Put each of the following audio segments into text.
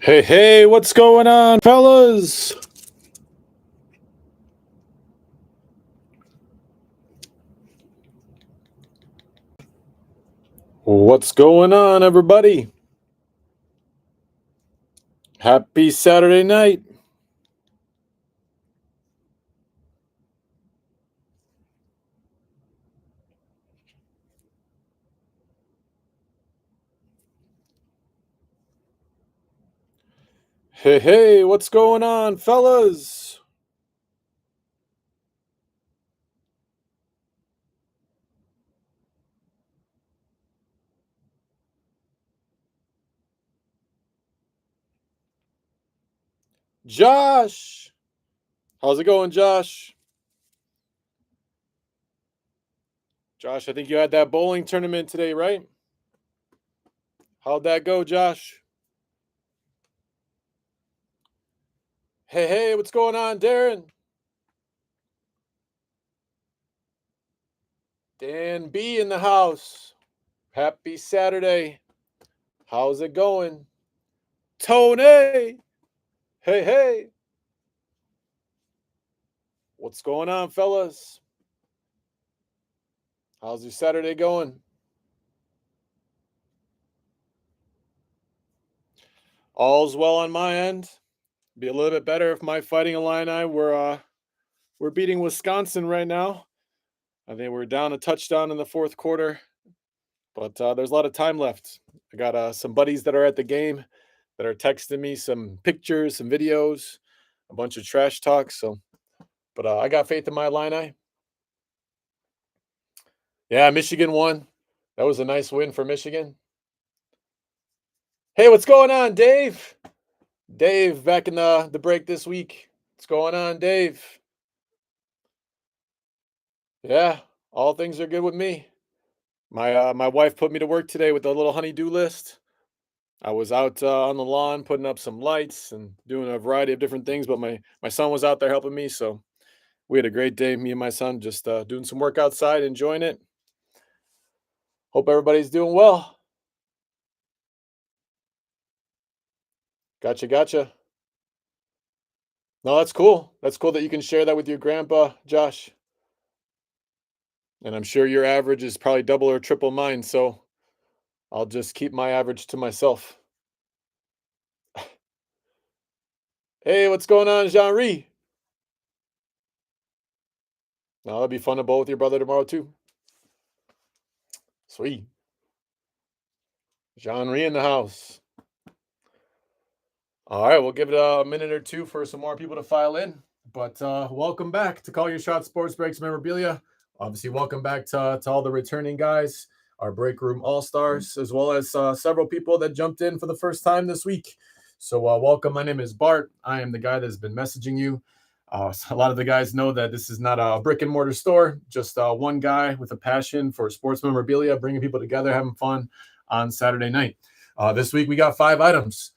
Hey, what's going on, fellas? What's going on, everybody? Happy Saturday night. Hey, what's going on, fellas? Josh, how's it going, Josh? Josh, I think you had that bowling tournament today, right? How'd that go, Josh? Hey, what's going on, Darren? Dan B in the house. Happy Saturday. How's it going? Tony. Hey. What's going on, fellas? How's your Saturday going? All's well on my end. Be a little bit better if my Fighting Illini we're beating Wisconsin right now. I think we're down a touchdown in the fourth quarter, but there's a lot of time left. I got some buddies that are at the game that are texting me some pictures, some videos, a bunch of trash talk. But I got faith in my Illini. Yeah, Michigan won. That was a nice win for Michigan. Hey, what's going on, Dave? Dave, back in the break this week. What's going on, Dave? Yeah, all things are good with me. My wife put me to work today with a little honey-do list. I was out on the lawn putting up some lights and doing a variety of different things, but my son was out there helping me, so we had a great day. Me and my son just doing some work outside, enjoying it. Hope everybody's doing well. Gotcha. No, that's cool. That's cool that you can share that with your grandpa, Josh. And I'm sure your average is probably double or triple mine, so I'll just keep my average to myself. Hey, what's going on, Jean-Rie? Now that'll be fun to bowl with your brother tomorrow too. Sweet. Jean-Rie in the house. All right, we'll give it a minute or two for some more people to file in. But welcome back to Call Your Shot Sports Breaks Memorabilia. Obviously, welcome back to all the returning guys, our break room all-stars, as well as several people that jumped in for the first time this week. So welcome. My name is Bart. I am the guy that's been messaging you. So a lot of the guys know that this is not a brick and mortar store, just one guy with a passion for sports memorabilia, bringing people together, having fun on Saturday night. This week, we got 5 items.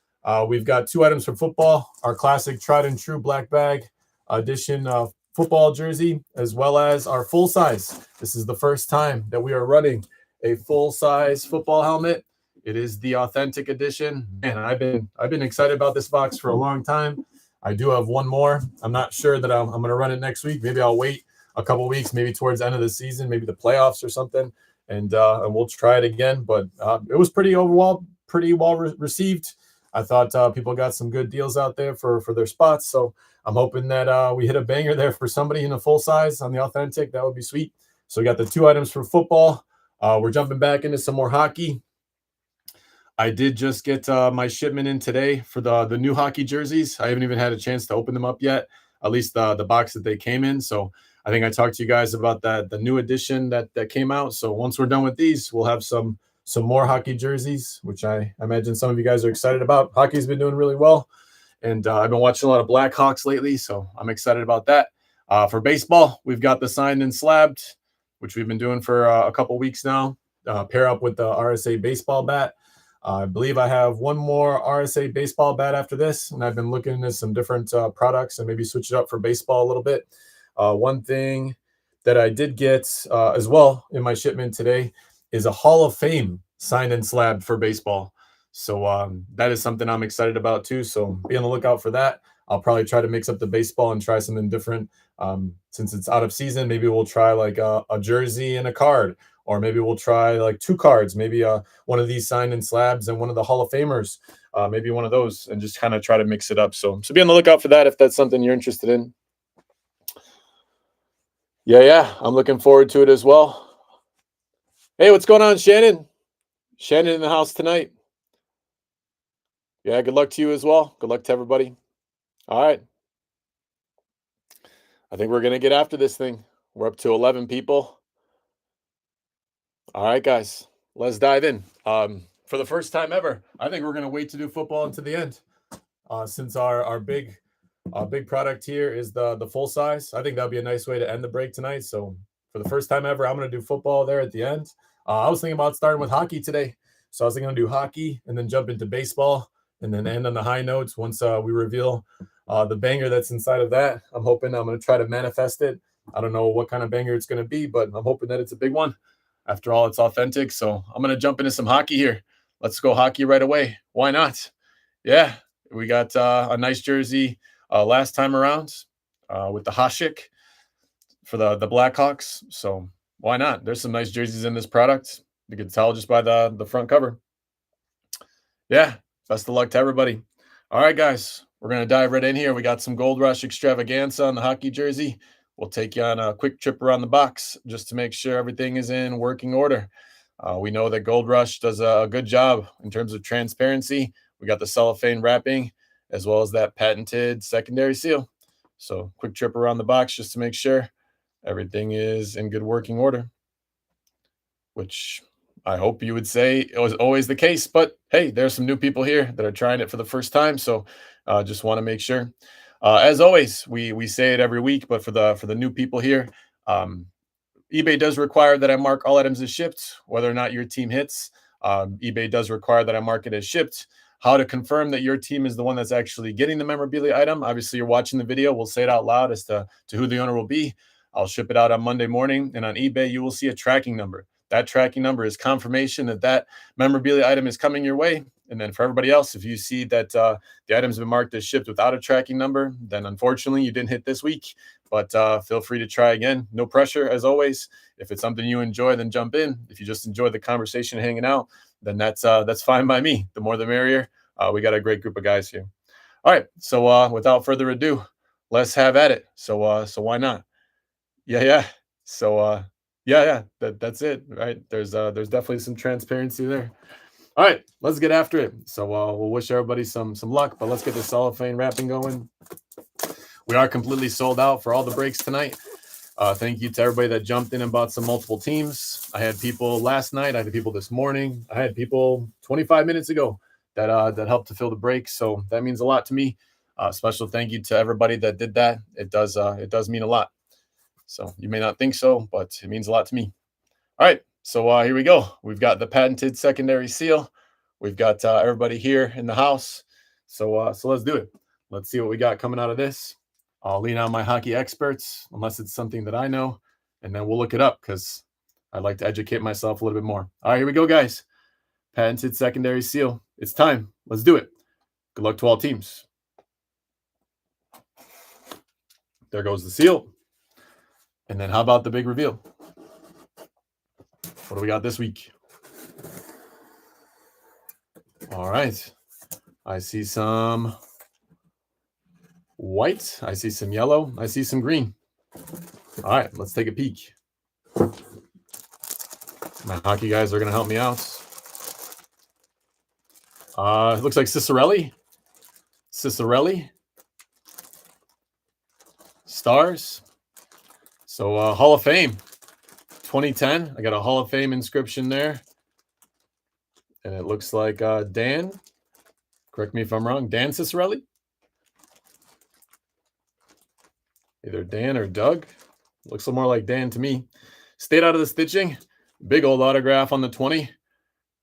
We've got 2 items from football, our classic tried and true black bag edition football jersey, as well as our full size. This is the first time that we are running a full size football helmet. It is the authentic edition. Man, I've been excited about this box for a long time. I do have one more. I'm not sure that I'm going to run it next week. Maybe I'll wait a couple weeks, maybe towards the end of the season, maybe the playoffs or something, and we'll try it again. But it was pretty well received. I thought people got some good deals out there for their spots. So I'm hoping that we hit a banger there for somebody in a full size on the authentic. That would be sweet. So we got the 2 items for football. We're jumping back into some more hockey. I did just get my shipment in today for the new hockey jerseys. I haven't even had a chance to open them up yet, at least the box that they came in. So I think I talked to you guys about the new edition that came out. So once we're done with these, we'll have some more hockey jerseys, which I imagine some of you guys are excited about. Hockey's been doing really well, and I've been watching a lot of Blackhawks lately, so I'm excited about that. For baseball, we've got the signed and slabbed, which we've been doing for a couple weeks now. Pair up with the RSA baseball bat. I believe I have one more RSA baseball bat after this, and I've been looking into some different products and maybe switch it up for baseball a little bit. One thing that I did get as well in my shipment today is a Hall of Fame signed and slabbed for baseball. So that is something I'm excited about too. So be on the lookout for that. I'll probably try to mix up the baseball and try something different. Since it's out of season, maybe we'll try like a jersey and a card, or maybe we'll try like two cards, maybe one of these signed in slabs and one of the Hall of Famers, maybe one of those, and just kind of try to mix it up. So be on the lookout for that if that's something you're interested in. Yeah, I'm looking forward to it as well. Hey, what's going on, Shannon? Shannon in the house tonight. Yeah, good luck to you as well. Good luck to everybody. All right. I think we're going to get after this thing. We're up to 11 people. All right, guys, let's dive in. For the first time ever, I think we're going to wait to do football until the end. Since our big product here is the full size, I think that'll be a nice way to end the break tonight. So for the first time ever, I'm going to do football there at the end. I was thinking about starting with hockey today. So I was thinking to do hockey and then jump into baseball and then end on the high notes once we reveal the banger that's inside of that. I'm going to try to manifest it. I don't know what kind of banger it's going to be, but I'm hoping that it's a big one. After all, it's authentic. So I'm going to jump into some hockey here. Let's go hockey right away. Why not? Yeah, we got a nice jersey last time around with the Hasek for the Blackhawks. So why not? There's some nice jerseys in this product. You can tell just by the front cover. Yeah, best of luck to everybody. All right, guys, we're going to dive right in here. We got some Gold Rush Extravaganza on the hockey jersey. We'll take you on a quick trip around the box just to make sure everything is in working order. We know that Gold Rush does a good job in terms of transparency. We got the cellophane wrapping as well as that patented secondary seal. So quick trip around the box just to make sure everything is in good working order, which I hope you would say it was always the case. But hey, there's some new people here that are trying it for the first time. So just want to make sure. As always, we say it every week, but for the new people here, eBay does require that I mark all items as shipped, whether or not your team hits. eBay does require that I mark it as shipped. How to confirm that your team is the one that's actually getting the memorabilia item. Obviously, you're watching the video. We'll say it out loud as to who the owner will be. I'll ship it out on Monday morning, and on eBay, you will see a tracking number. That tracking number is confirmation that memorabilia item is coming your way. And then for everybody else, if you see that the item's been marked as shipped without a tracking number, then unfortunately you didn't hit this week. But feel free to try again. No pressure, as always. If it's something you enjoy, then jump in. If you just enjoy the conversation, hanging out, then that's fine by me. The more the merrier. We got a great group of guys here. All right. So without further ado, let's have at it. So why not? Yeah. So that's it. Right. There's definitely some transparency there. All right, let's get after it. So we'll wish everybody some luck, but let's get the cellophane wrapping going. We are completely sold out for all the breaks tonight. Thank you to everybody that jumped in and bought some multiple teams. I had people last night. I had people this morning. I had people 25 minutes ago that helped to fill the break. So that means a lot to me. Special thank you to everybody that did that. It does mean a lot. So you may not think so, but it means a lot to me. All right. So here we go. We've got the patented secondary seal. We've got everybody here in the house. So let's do it. Let's see what we got coming out of this. I'll lean on my hockey experts, unless it's something that I know, and then we'll look it up because I'd like to educate myself a little bit more. All right, here we go, guys. Patented secondary seal. It's time. Let's do it. Good luck to all teams. There goes the seal. And then how about the big reveal? What do we got this week? All right. I see some white. I see some yellow. I see some green. All right, let's take a peek. My hockey guys are going to help me out. It looks like Cicerelli. Stars. So Hall of Fame. 2010. I got a Hall of Fame inscription there. And it looks like Dan. Correct me if I'm wrong. Dan Cicerelli. Either Dan or Doug. Looks a little more like Dan to me. Stayed out of the stitching. Big old autograph on the 20.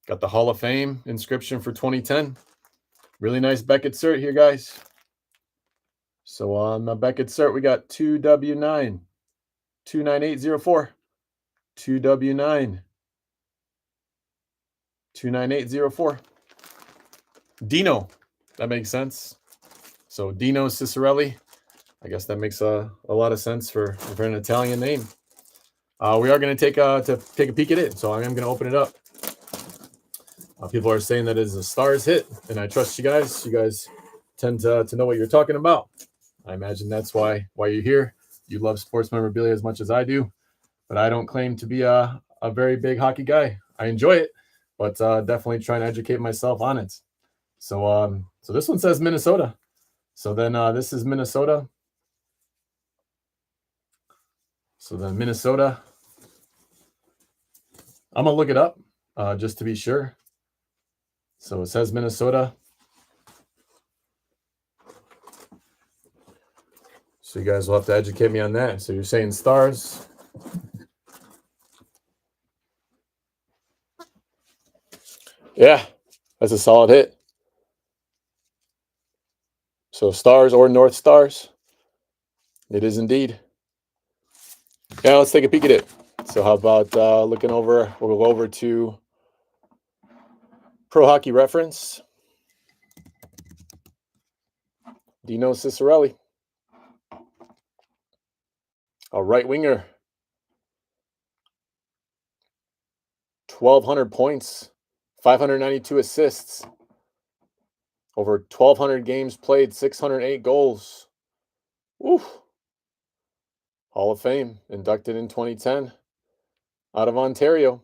Got the Hall of Fame inscription for 2010. Really nice Beckett cert here, guys. So on the Beckett cert, we got 2W9. 29804. 2W9. 29804. Dino. That makes sense. So Dino Cicerelli. I guess that makes a lot of sense for an Italian name. We are going to take a peek at it. So I am going to open it up. People are saying that is a Stars hit, and I trust you guys. You guys tend to know what you're talking about. I imagine that's why you're here. You love sports memorabilia as much as I do, but I don't claim to be a very big hockey guy. I enjoy it, but definitely trying to educate myself on it. So this one says Minnesota. So then this is Minnesota. So then Minnesota. I'm gonna look it up just to be sure. So it says Minnesota. So you guys will have to educate me on that. So you're saying Stars. Yeah, that's a solid hit. So Stars or North Stars. It is indeed. Yeah, let's take a peek at it. So how about looking over, we'll go over to Pro Hockey Reference. Dino Cicerelli. A right winger. 1,200 points, 592 assists, over 1,200 games played, 608 goals. Woo. Hall of Fame, inducted in 2010, out of Ontario.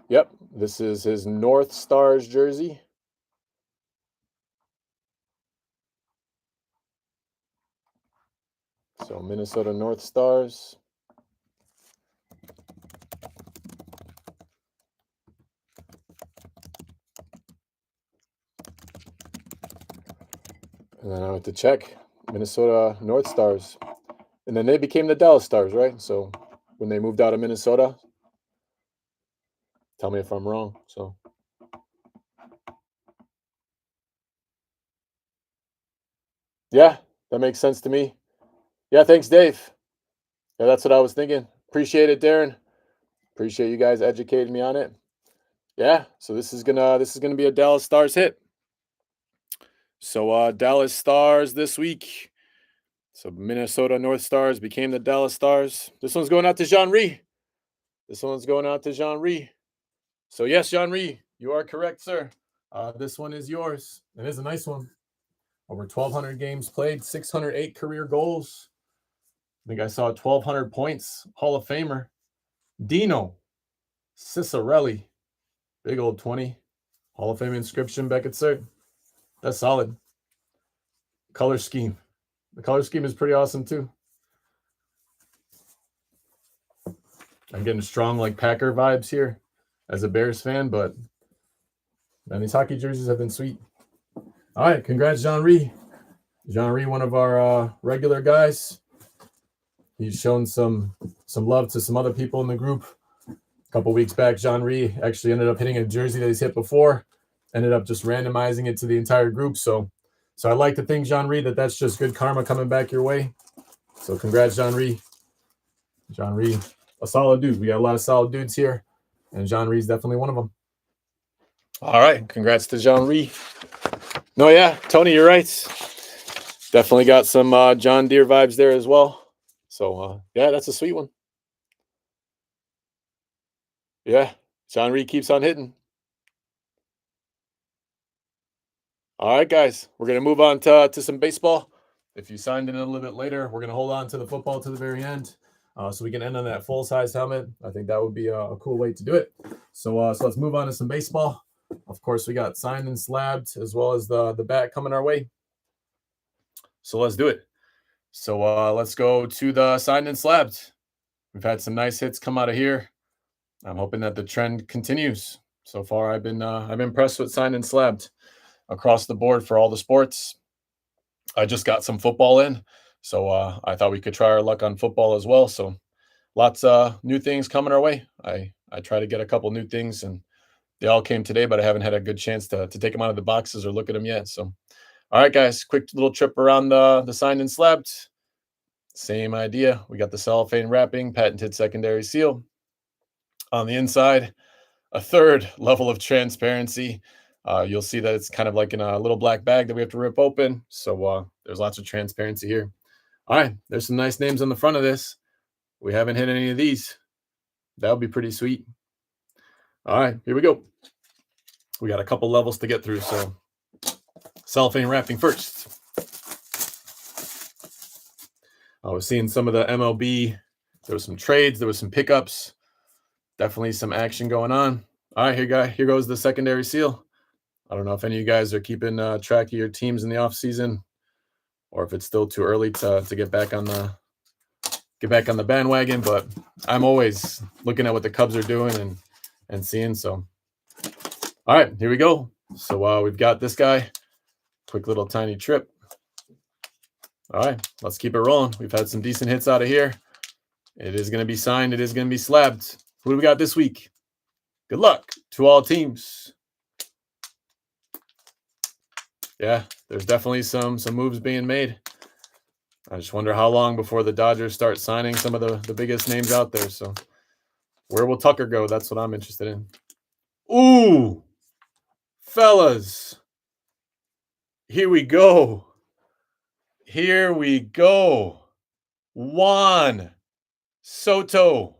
Yep, this is his North Stars jersey. So Minnesota North Stars. And then I went to check Minnesota North Stars. And then they became the Dallas Stars, right? So when they moved out of Minnesota, tell me if I'm wrong. So yeah, that makes sense to me. Yeah, thanks, Dave. Yeah, that's what I was thinking. Appreciate it, Darren. Appreciate you guys educating me on it. Yeah, so this is gonna be a Dallas Stars hit. So Dallas Stars this week. So Minnesota North Stars became the Dallas Stars. This one's going out to Jean-Rie. So yes, Jean-Rie, you are correct, sir. This one is yours. It is a nice one. Over 1,200 games played, 608 career goals. I think I saw 1,200 points. Hall of Famer. Dino Cicerelli. Big old 20. Hall of Fame inscription, Beckett, sir. That's solid. Color scheme. The color scheme is pretty awesome, too. I'm getting strong, like, Packer vibes here as a Bears fan, but man, these hockey jerseys have been sweet. All right, congrats, Jean-Rie. Jean-Rie, one of our regular guys. He's shown some love to some other people in the group. A couple weeks back, Jean-Rie actually ended up hitting a jersey that he's hit before. Ended up just randomizing it to the entire group. So I like to think, Jean-Rie, that's just good karma coming back your way. So congrats, Jean-Rie. Jean-Rie, a solid dude. We got a lot of solid dudes here, and Jean-Rie is definitely one of them. All right, congrats to Jean-Rie. No, yeah, Tony, you're right. Definitely got some John Deere vibes there as well. So, yeah, that's a sweet one. Yeah, Jean-Rie keeps on hitting. All right, guys, we're going to move on to some baseball. If you signed in a little bit later, we're going to hold on to the football to the very end so we can end on that full-size helmet. I think that would be a cool way to do it. So let's move on to some baseball. Of course, we got signed and slabbed as well as the bat coming our way. So let's do it. So let's go to the signed and slabbed. We've had some nice hits come out of here. I'm hoping that the trend continues. So far, I've been impressed with signed and slabbed across the board for all the sports. I just got some football in, so I thought we could try our luck on football as well. So lots of new things coming our way. I try to get a couple new things, and they all came today, but I haven't had a good chance to take them out of the boxes or look at them yet. So, all right, guys, quick little trip around the signed and slabbed. Same idea. We got the cellophane wrapping, patented secondary seal. On the inside, a third level of transparency. You'll see that it's kind of like in a little black bag that we have to rip open. So there's lots of transparency here. All right, there's some nice names on the front of this. We haven't hit any of these. That would be pretty sweet. All right, here we go. We got a couple levels to get through, so cellophane wrapping first. I was seeing some of the MLB. There was some trades. There was some pickups. Definitely some action going on. All right, here goes the secondary seal. I don't know if any of you guys are keeping track of your teams in the off season, or if it's still too early to get back on the bandwagon. But I'm always looking at what the Cubs are doing and seeing. So, all right, here we go. So we've got this guy. Quick little tiny trip. All right, let's keep it rolling. We've had some decent hits out of here. It is going to be signed. It is going to be slabbed. Who do we got this week? Good luck to all teams. Yeah, there's definitely some moves being made. I just wonder how long before the Dodgers start signing some of the biggest names out there. So where will Tucker go? That's what I'm interested in. Ooh, fellas. Here we go. Here we go. Juan Soto.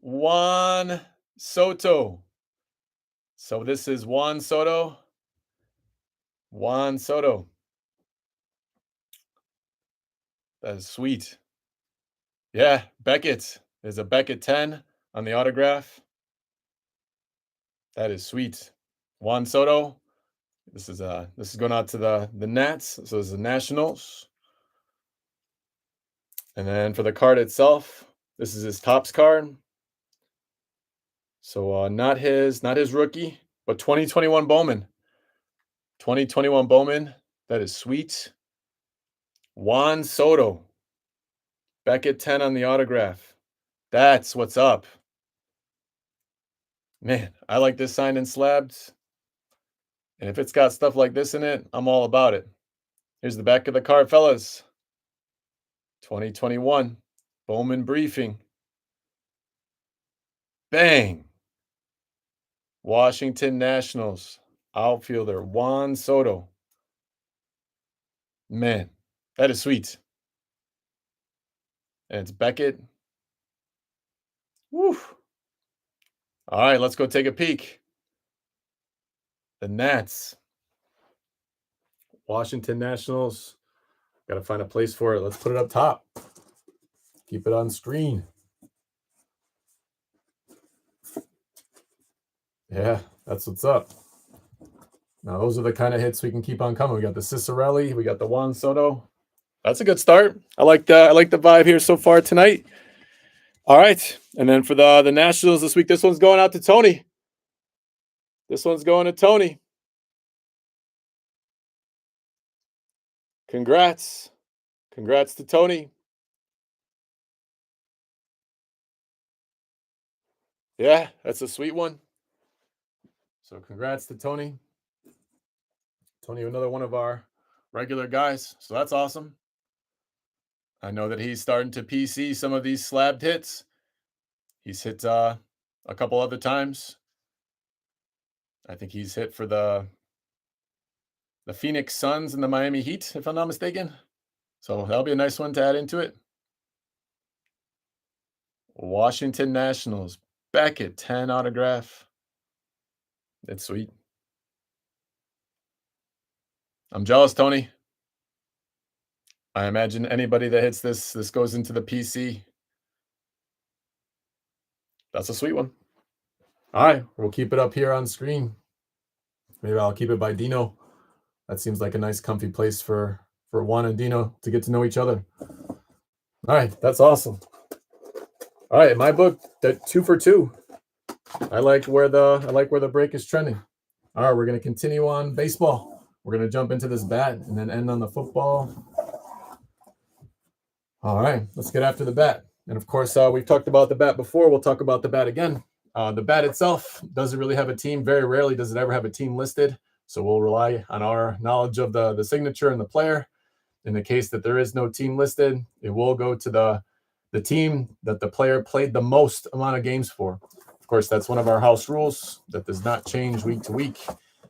Juan Soto. So this is Juan Soto. Juan Soto. That is sweet. Yeah, Beckett. There's a Beckett 10 on the autograph. That is sweet. Juan Soto. This is going out to the Nats. So this is the Nationals. And then for the card itself, this is his Topps card. So not his rookie, but 2021 Bowman. 2021 Bowman. That is sweet. Juan Soto. Beckett 10 on the autograph. That's what's up. Man, I like this signed and slabbed. And if it's got stuff like this in it, I'm all about it. Here's the back of the card, fellas. 2021 Bowman briefing. Bang. Washington Nationals outfielder Juan Soto. Man, that is sweet. And it's Beckett. Woo. All right, let's go take a peek. The Nats. Washington Nationals. Got to find a place for it. Let's put it up top. Keep it on screen. Yeah, that's what's up. Now, those are the kind of hits we can keep on coming. We got the Cicerelli. We got the Juan Soto. That's a good start. I like the vibe here so far tonight. All right. And then for the Nationals this week, this one's going out to Tony. This one's going to Tony. Congrats. Congrats to Tony. Yeah, that's a sweet one. So congrats to Tony. Tony, another one of our regular guys. So that's awesome. I know that he's starting to PC some of these slabbed hits. He's hit a couple other times. I think he's hit for the Phoenix Suns and the Miami Heat, if I'm not mistaken. So that'll be a nice one to add into it. Washington Nationals. Beckett 10 autograph. That's sweet. I'm jealous, Tony. I imagine anybody that hits this goes into the PC. That's a sweet one. All right, we'll keep it up here on screen. Maybe I'll keep it by Dino. That seems like a nice comfy place for Juan and Dino to get to know each other. All right, that's awesome. All right, in my book, that 2 for 2. I like where the break is trending. All right, we're going to continue on baseball. We're going to jump into this bat and then end on the football. All right, let's get after the bat. And of course, we've talked about the bat before. We'll talk about the bat again. The bat itself doesn't really have a team. Very rarely does it ever have a team listed. So we'll rely on our knowledge of the signature and the player. In the case that there is no team listed, it will go to the team that the player played the most amount of games for. Of course, that's one of our house rules that does not change week to week,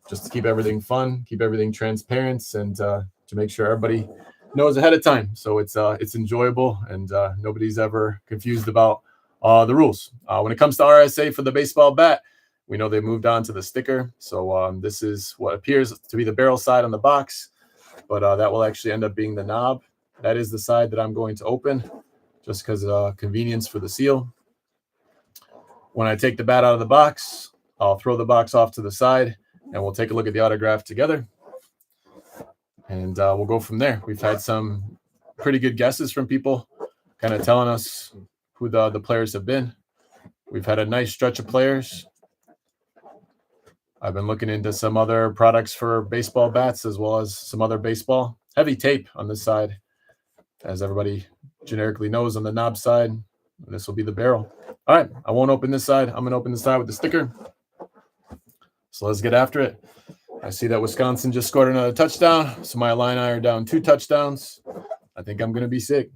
just to keep everything fun, keep everything transparent, and to make sure everybody knows ahead of time. So it's enjoyable, and nobody's ever confused about the rules. When it comes to RSA for the baseball bat, we know they moved on to the sticker. So this is what appears to be the barrel side on the box, but that will actually end up being the knob. That is the side that I'm going to open, just because of convenience for the seal. When I take the bat out of the box, I'll throw the box off to the side, and we'll take a look at the autograph together. And we'll go from there. We've had some pretty good guesses from people kind of telling us who the players have been. We've had a nice stretch of players. I've been looking into some other products for baseball bats as well as some other baseball. Heavy tape on this side, as everybody generically knows, on the knob side. This will be the barrel. All right, I won't open this side. I'm going to open this side with the sticker. So let's get after it. I see that Wisconsin just scored another touchdown, so my Illini are down 2 touchdowns. I think I'm going to be sick.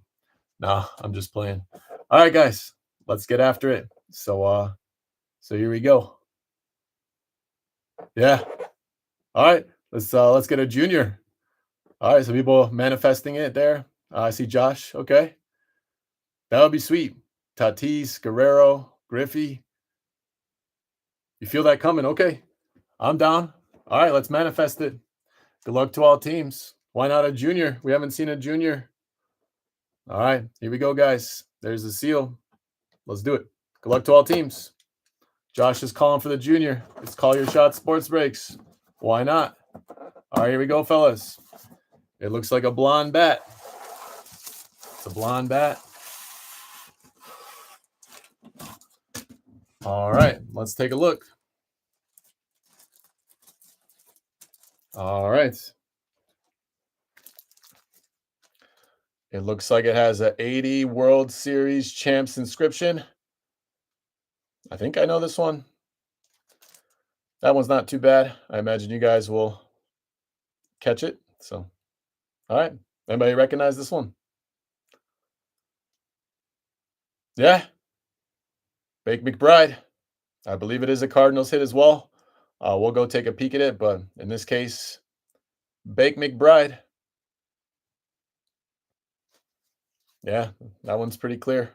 Nah, I'm just playing. All right, guys, let's get after it. So here we go. Yeah. All right, let's get a junior. All right, so people manifesting it there. I see Josh. Okay, that would be sweet. Tatis, Guerrero, Griffey. You feel that coming? Okay, I'm down. All right, let's manifest it. Good luck to all teams. Why not a junior? We haven't seen a junior. All right, here we go, guys. There's the seal. Let's do it. Good luck to all teams. Josh is calling for the junior. It's Call Your Shot Sports Breaks. Why not? All right, here we go, fellas. It looks like a blonde bat. It's a blonde bat. All right, let's take a look. All right. It looks like it has a 80 World Series champs inscription. I think I know this one. That one's not too bad. I imagine you guys will catch it. So, all right. Anybody recognize this one? Yeah. Bake McBride. I believe it is a Cardinals hit as well. We'll go take a peek at it, but in this case, Bake McBride. Yeah, that one's pretty clear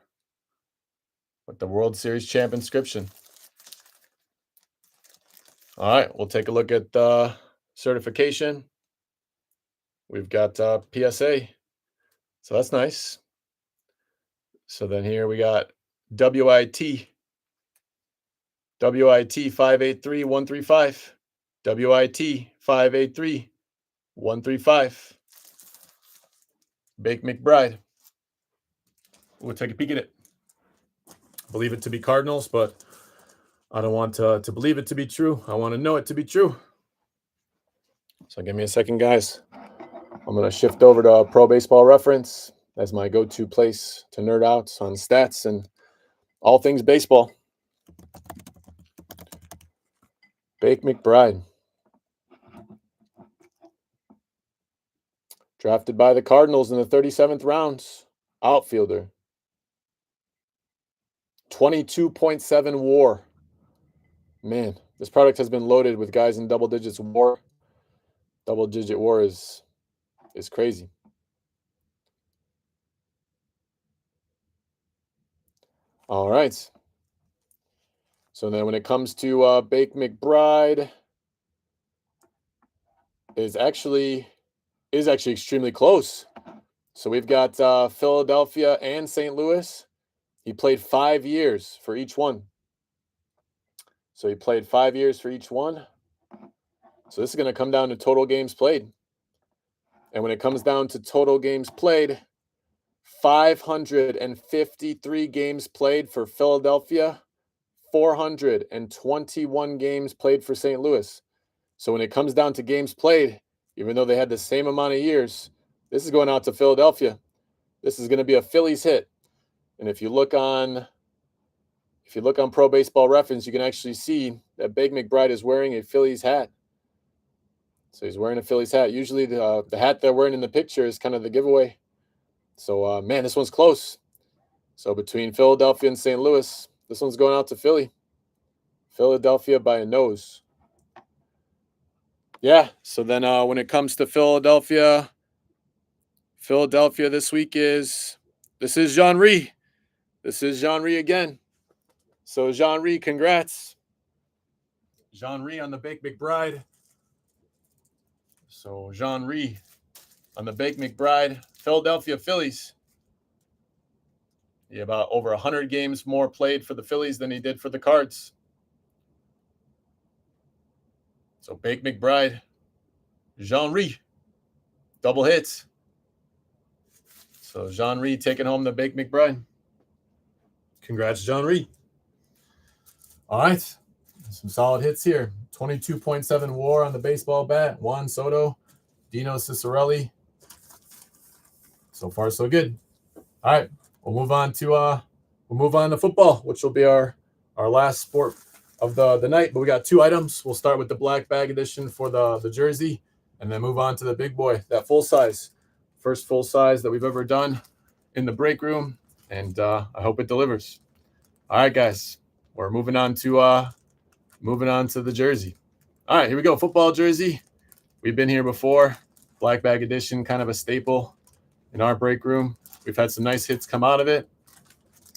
with the World Series champ inscription. All right, we'll take a look at the certification. We've got PSA, so that's nice. So then here we got WIT 583135, WIT 583135, Bake McBride. We'll take a peek at it. Believe it to be Cardinals, but I don't want to believe it to be true. I want to know it to be true. So give me a second, guys. I'm going to shift over to Pro Baseball Reference as my go-to place to nerd out on stats and all things baseball. Bake McBride. Drafted by the Cardinals in the 37th round. Outfielder. 22.7 WAR. Man, this product has been loaded with guys in double digits WAR. Double-digit WAR is crazy. All right. So then when it comes to Bake McBride, is actually extremely close. So we've got Philadelphia and St. Louis. He played 5 years for each one. So he played 5 years for each one. So this is going to come down to total games played. And when it comes down to total games played, 553 games played for Philadelphia, 421 games played for St. Louis. So when it comes down to games played, even though they had the same amount of years, this is going out to Philadelphia. This is going to be a Phillies hit. And if you look on Pro Baseball Reference, you can actually see that Bake McBride is wearing a Phillies hat. So he's wearing a Phillies hat. Usually the hat they're wearing in the picture is kind of the giveaway. So, man, this one's close. So between Philadelphia and St. Louis, this one's going out to Philly. Philadelphia by a nose. Yeah, so then when it comes to Philadelphia this week this is Jean-Ry. This is Jean-Ry again. So Jean-Ry, congrats. Jean-Ry on the Bake McBride. So Jean-Ry on the Bake McBride, Philadelphia Phillies. Yeah, about over 100 games more played for the Phillies than he did for the Cards. So Bake McBride, Jean-Ry, double hits. So Jean-Ry taking home the Bake McBride. Congrats, Jean-Ry. All right, some solid hits here. 22.7 WAR on the baseball bat. Juan Soto, Dino Ciccarelli. So far, so good. All right, we'll move on to football, which will be our last sport of the night. But we got two items. We'll start with the black bag edition for the jersey, and then move on to the big boy, that full size, first full size that we've ever done in the break room, and I hope it delivers. All right, guys, we're moving on to the jersey. All right, here we go. Football jersey. We've been here before. Black bag edition, kind of a staple in our break room. We've had some nice hits come out of it.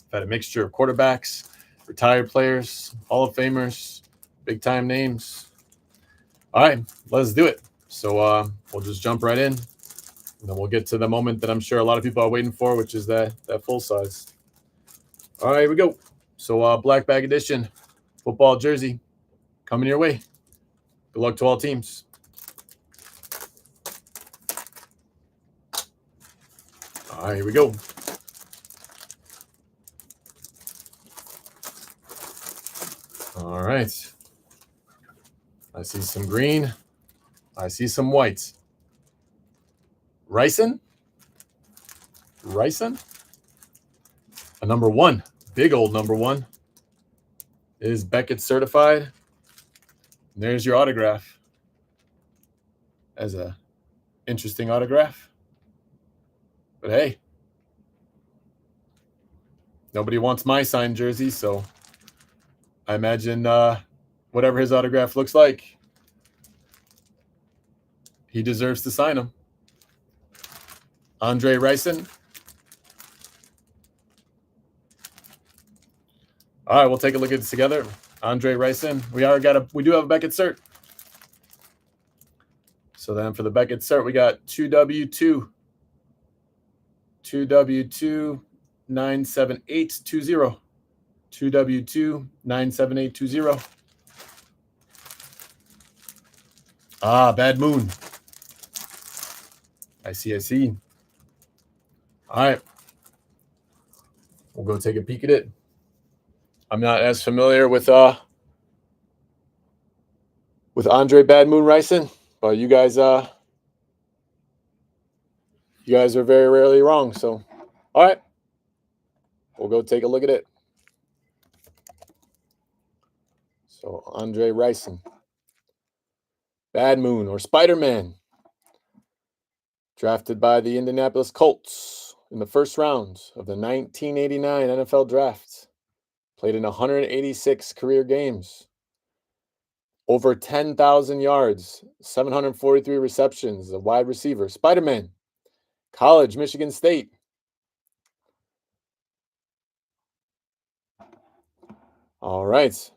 We've had a mixture of quarterbacks, retired players, Hall of Famers, big-time names. All right, let's do it. So we'll just jump right in, and then we'll get to the moment that I'm sure a lot of people are waiting for, which is that full size. All right, here we go. So black bag edition, football jersey, coming your way. Good luck to all teams. All right, here we go. All right. I see some green. I see some white. Ryson? A number 1, big old number 1. Is Beckett certified? And there's your autograph. As a interesting autograph. But hey, nobody wants my signed jersey, so I imagine whatever his autograph looks like, he deserves to sign them. Andre Ryson. All right, we'll take a look at this together. Andre Ryson. We do have a Beckett cert. So then for the Beckett cert, we got 2W2 97820. 2W2 97820. Bad Moon. I see. All right. We'll go take a peek at it. I'm not as familiar with Andre Bad Moon Ryson, but you guys are very rarely wrong. So, all right, we'll go take a look at it. So Andre Ryson, Bad Moon or Spider-Man, drafted by the Indianapolis Colts in the first round of the 1989 NFL Draft. Played in 186 career games. Over 10,000 yards, 743 receptions, a wide receiver. Spider-Man, college, Michigan State. All right.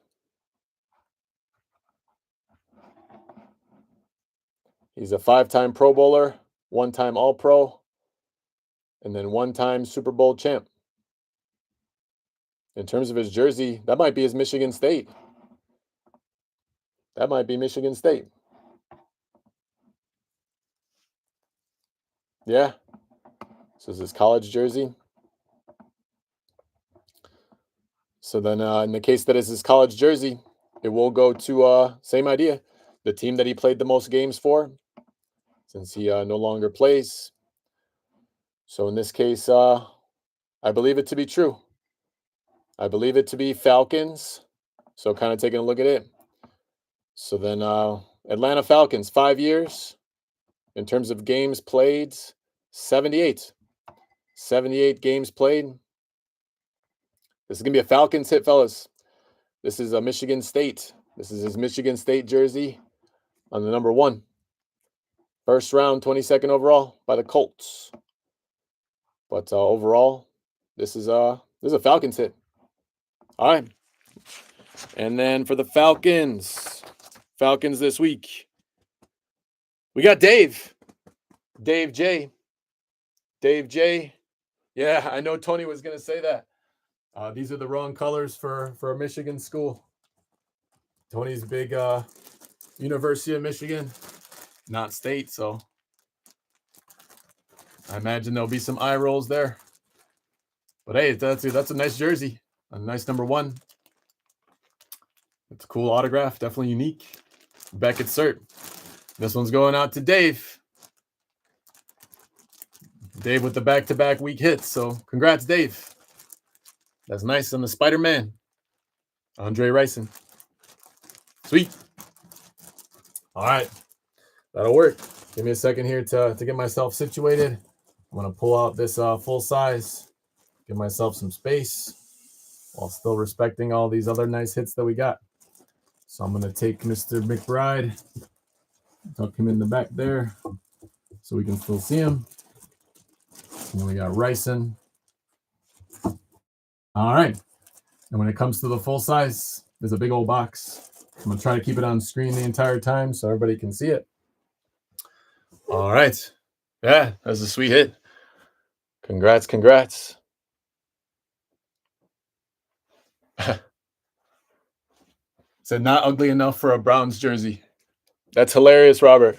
He's a 5-time Pro Bowler, 1-time All-Pro, and then 1-time Super Bowl champ. In terms of his jersey, that might be his Michigan State. That might be Michigan State. Yeah. So this is his college jersey. So then in the case that is his college jersey, it will go to, same idea, the team that he played the most games for, since he no longer plays. So in this case, I believe it to be true. I believe it to be Falcons. So kind of taking a look at it. So then Atlanta Falcons, 5 years. In terms of games played, 78. 78 games played. This is going to be a Falcons hit, fellas. This is a Michigan State. This is his Michigan State jersey on the number 1. First round, 22nd overall by the Colts. But overall, this is a Falcons hit. All right. And then for the Falcons this week, we got Dave J. Yeah, I know Tony was going to say that. These are the wrong colors for a Michigan school. Tony's big University of Michigan, not state, so I imagine there'll be some eye rolls there. But hey, that's a nice jersey, a nice number 1. It's a cool autograph, definitely unique. Beckett cert. This one's going out to Dave. Dave with the back-to-back week hits, so congrats, Dave. That's nice on the Spider-Man. Andre Rison. Sweet. All right. That'll work. Give me a second here to get myself situated. I'm going to pull out this full size, give myself some space while still respecting all these other nice hits that we got. So I'm going to take Mr. McBride, tuck him in the back there so we can still see him. And then we got Rison. All right. And when it comes to the full size, there's a big old box. I'm going to try to keep it on screen the entire time so everybody can see it. All right. Yeah, that's a sweet hit. Congrats. Said not ugly enough for a Browns jersey. That's hilarious, Robert.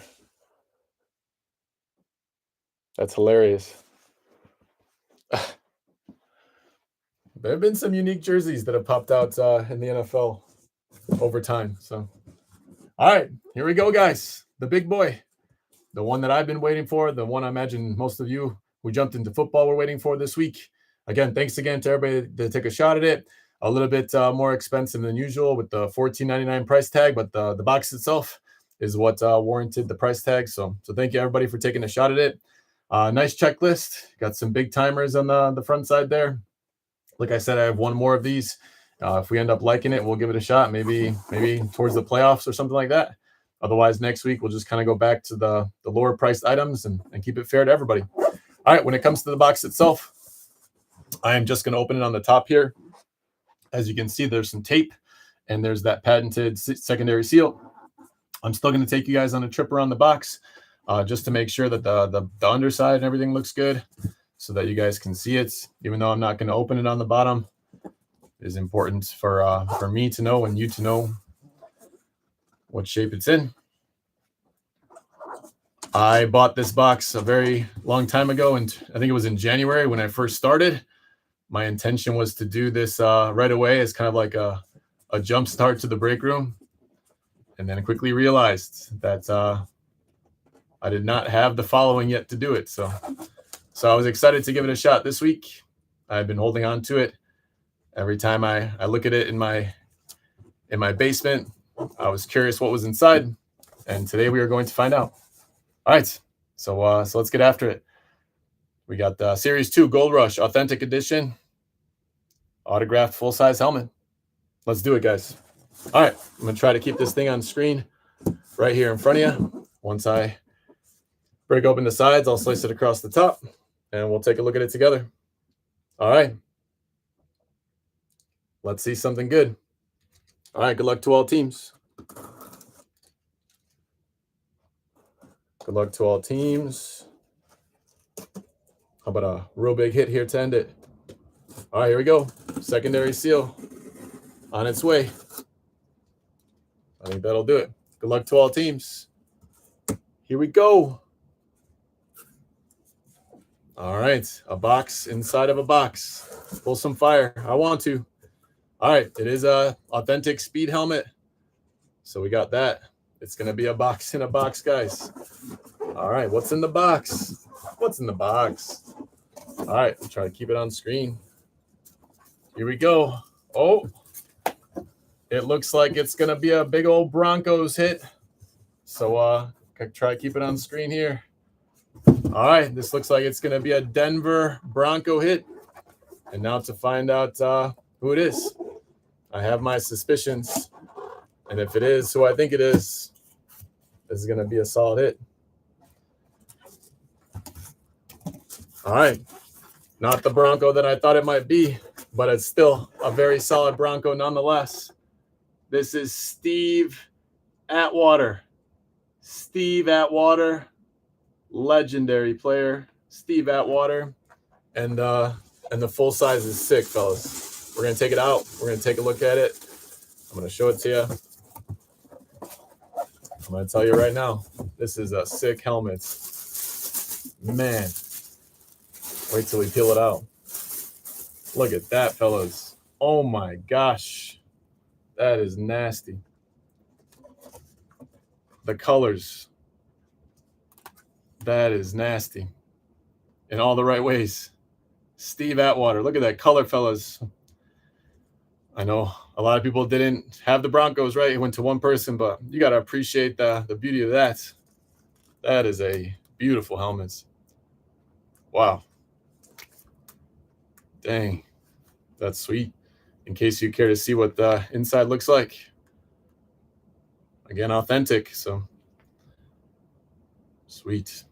That's hilarious. There have been some unique jerseys that have popped out in the NFL over time. So, all right, here we go, guys. The big boy, the one that I've been waiting for, the one I imagine most of you who jumped into football were waiting for this week. Again, thanks again to everybody that took a shot at it. A little bit more expensive than usual with the $14.99 price tag, but the box itself is what warranted the price tag. So thank you, everybody, for taking a shot at it. Nice checklist. Got some big timers on the front side there. Like I said, I have one more of these. If we end up liking it, we'll give it a shot. Maybe towards the playoffs or something like that. Otherwise, next week, we'll just kind of go back to the lower priced items and keep it fair to everybody. All right, when it comes to the box itself, I am just going to open it on the top here. As you can see, there's some tape, and there's that patented secondary seal. I'm still going to take you guys on a trip around the box just to make sure that the underside and everything looks good so that you guys can see it. Even though I'm not going to open it on the bottom, it is important for me to know and you to know what shape it's in. I bought this box a very long time ago, and I think it was in January when I first started. My intention was to do this right away as kind of like a jump start to the break room, and then quickly realized that I did not have the following yet to do it. So I was excited to give it a shot this week. I've been holding on to it. Every time I look at it in my basement, I was curious what was inside, and today we are going to find out. All right, so let's get after it. We got the Series 2 Gold Rush Authentic Edition autographed full-size helmet. Let's do it, guys. All right, I'm going to try to keep this thing on screen right here in front of you. Once I break open the sides, I'll slice it across the top, and we'll take a look at it together. All right. Let's see something good. All right, good luck to all teams. Good luck to all teams. How about a real big hit here to end it? All right, here we go. Secondary seal on its way. I think that'll do it. Good luck to all teams. Here we go. All right, a box inside of a box. Pull some fire. I want to. All right, it is a authentic speed helmet. So we got that. It's going to be a box in a box, guys. All right, what's in the box? What's in the box? All right, I'll try to keep it on screen. Here we go. Oh, it looks like it's going to be a big old Broncos hit. So try to keep it on screen here. All right, this looks like it's going to be a Denver Bronco hit. And now to find out who it is. I have my suspicions. And if it is who I think it is, this is going to be a solid hit. All right. Not the Bronco that I thought it might be, but it's still a very solid Bronco nonetheless. This is Steve Atwater. Steve Atwater, legendary player. Steve Atwater. And the full size is sick, fellas. We're going to take it out. We're going to take a look at it. I'm going to show it to you. I'm going to tell you right now, this is a sick helmet. Man, wait till we peel it out. Look at that, fellas. Oh my gosh. That is nasty. The colors. That is nasty. In all the right ways. Steve Atwater. Look at that color, fellas. I know a lot of people didn't have the Broncos, right? It went to one person, but you got to appreciate the beauty of that. That is a beautiful helmet. Wow. Dang. That's sweet. In case you care to see what the inside looks like. Again, authentic. So sweet.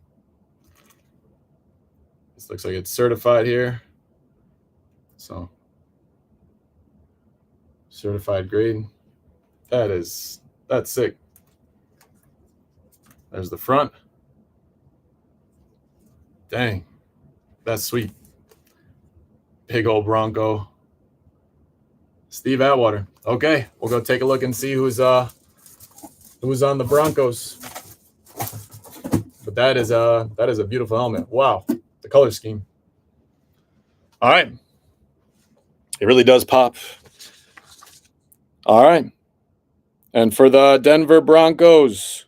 This looks like it's certified here. So certified grade. That's sick. There's the front. Dang. That's sweet. Big old Bronco. Steve Atwater. Okay, we'll go take a look and see who's on the Broncos. But that is a beautiful helmet. Wow, the color scheme. All right. It really does pop. All right. And for the Denver Broncos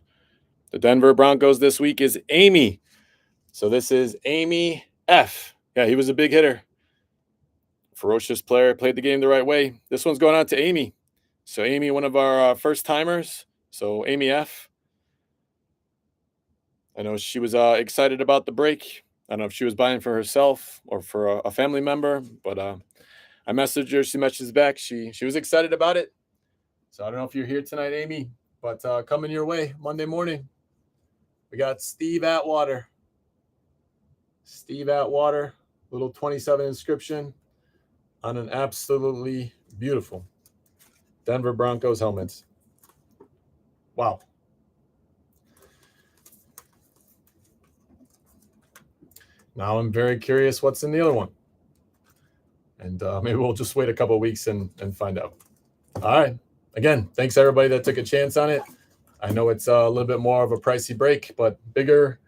this week is Amy. So this is Amy F. Yeah, he was a big hitter. Ferocious player, played the game the right way. This one's going out to Amy. So Amy, one of our first timers. So Amy F. I know she was excited about the break. I don't know if she was buying for herself or for a family member, but I messaged her. She messaged back. She was excited about it. So I don't know if you're here tonight, Amy, but coming your way Monday morning. We got Steve Atwater. Steve Atwater, little 27 inscription on an absolutely beautiful Denver Broncos helmet. Wow. Now I'm very curious what's in the other one. And maybe we'll just wait a couple of weeks and find out. All right. Again, thanks everybody that took a chance on it. I know it's a little bit more of a pricey break, but bigger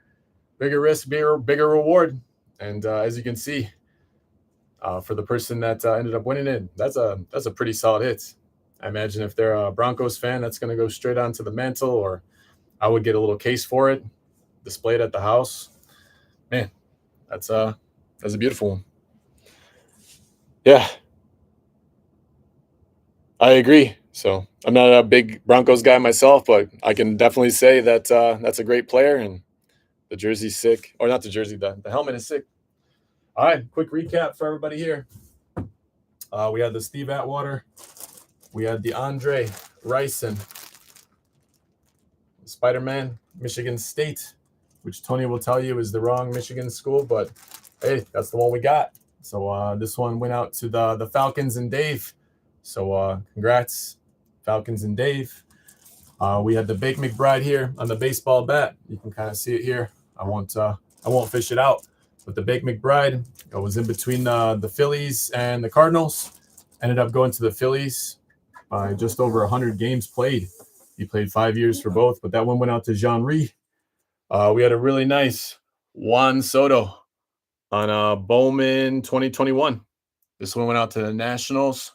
risk, bigger reward. And as you can see, for the person that ended up winning it, that's a pretty solid hit. I imagine if they're a Broncos fan, that's going to go straight onto the mantle, or I would get a little case for it, displayed at the house. Man, that's a beautiful one. Yeah, I agree. So I'm not a big Broncos guy myself, but I can definitely say that that's a great player, and the jersey's sick. Or not the jersey, the helmet is sick. All right, quick recap for everybody here. We had the Steve Atwater. We had the Andre Rison. Spider-Man, Michigan State, which Tony will tell you is the wrong Michigan school, but hey, that's the one we got. So this one went out to the Falcons and Dave. So congrats, Falcons and Dave. We had the Bake McBride here on the baseball bat. You can kind of see it here. I won't fish it out. But the Bake McBride, it was in between the Phillies and the Cardinals. Ended up going to the Phillies by just over 100 games played. He played 5 years for both, but that one went out to Jean-Ry. We had a really nice Juan Soto on Bowman 2021. This one went out to the Nationals,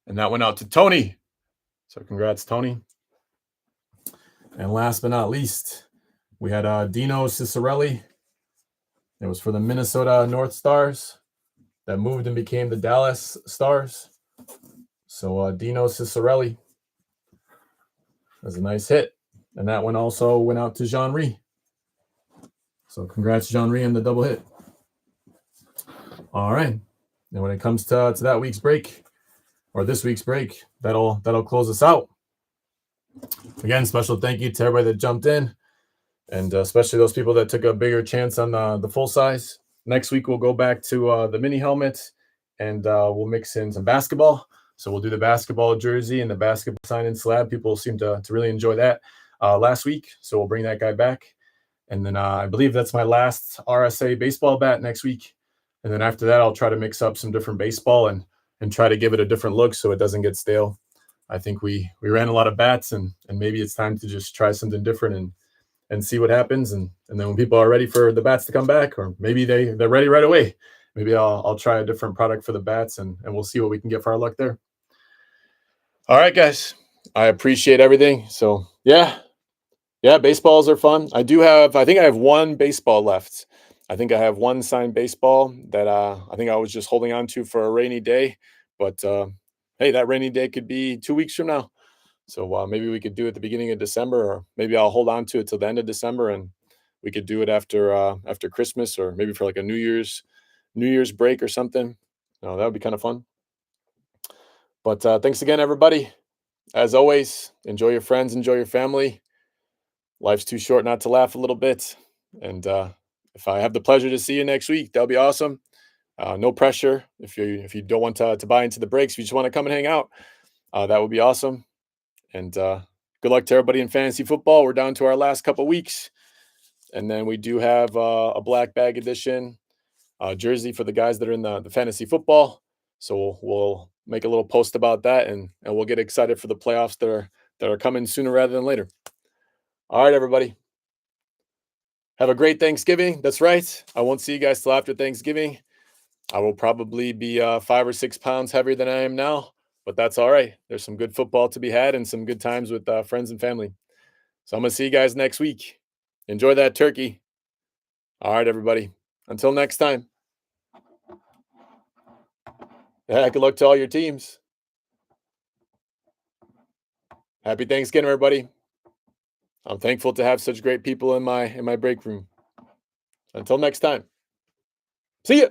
and that went out to Tony. So congrats, Tony. And last but not least, we had Dino Ciccarelli. It was for the Minnesota North Stars that moved and became the Dallas Stars. So Dino Ciccarelli. That's a nice hit. And that one also went out to Jean-Ry. So congrats, Jean-Ry, on the double hit. All right. And when it comes to that week's break, or this week's break. That'll close us out. Again, special thank you to everybody that jumped in, and especially those people that took a bigger chance on the full size. Next week we'll go back to the mini helmet, and we'll mix in some basketball. So we'll do the basketball jersey and the basketball sign in slab. People seem to really enjoy that last week, so we'll bring that guy back. And then I believe that's my last RSA baseball bat next week. And then after that, I'll try to mix up some different baseball and try to give it a different look so it doesn't get stale. I think we ran a lot of bats, and maybe it's time to just try something different and see what happens. And then when people are ready for the bats to come back, or maybe they're ready right away, maybe I'll try a different product for the bats, and we'll see what we can get for our luck there. All right, guys. I appreciate everything. So yeah, baseballs are fun. I think I have one baseball left. I think I have one signed baseball that I think I was just holding on to for a rainy day. But hey, that rainy day could be 2 weeks from now. So maybe we could do it at the beginning of December, or maybe I'll hold on to it till the end of December, and we could do it after Christmas, or maybe for like a New Year's break or something. That would be kind of fun. But thanks again, everybody. As always, enjoy your friends, enjoy your family. Life's too short not to laugh a little bit. And if I have the pleasure to see you next week, that'll be awesome. No pressure. If you don't want to buy into the breaks, if you just want to come and hang out, that would be awesome. And good luck to everybody in fantasy football. We're down to our last couple weeks. And then we do have a black bag edition jersey for the guys that are in the fantasy football. So we'll make a little post about that, and we'll get excited for the playoffs that are coming sooner rather than later. All right, everybody. Have a great Thanksgiving. That's right. I won't see you guys till after Thanksgiving. I will probably be 5 or 6 pounds heavier than I am now, but that's all right. There's some good football to be had and some good times with friends and family. So I'm going to see you guys next week. Enjoy that turkey. All right, everybody. Until next time. Yeah, good luck to all your teams. Happy Thanksgiving, everybody. I'm thankful to have such great people in my break room. Until next time. See ya.